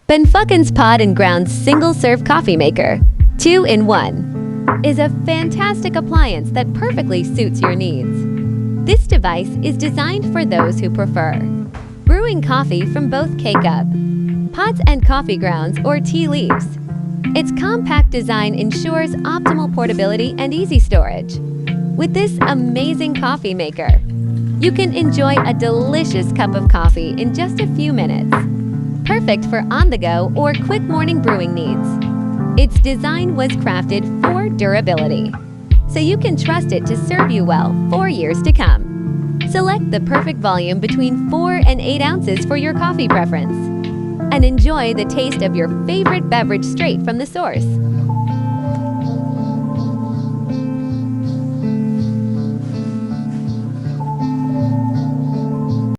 BENFUCHEN's Pod and Ground Single-Serve Coffee Maker, 2-in-1, is a fantastic appliance that perfectly suits your needs. This device is designed for those who prefer brewing coffee from both K-Cup, pods and coffee grounds, or tea leaves. Its compact design ensures optimal portability and easy storage. With this amazing coffee maker, you can enjoy a delicious cup of coffee in just a few minutes. Perfect for on-the-go or quick morning brewing needs. Its design was crafted for durability, so you can trust it to serve you well for years to come. Select the perfect volume between 4 and 8 ounces for your coffee preference, and enjoy the taste of your favorite beverage straight from the source.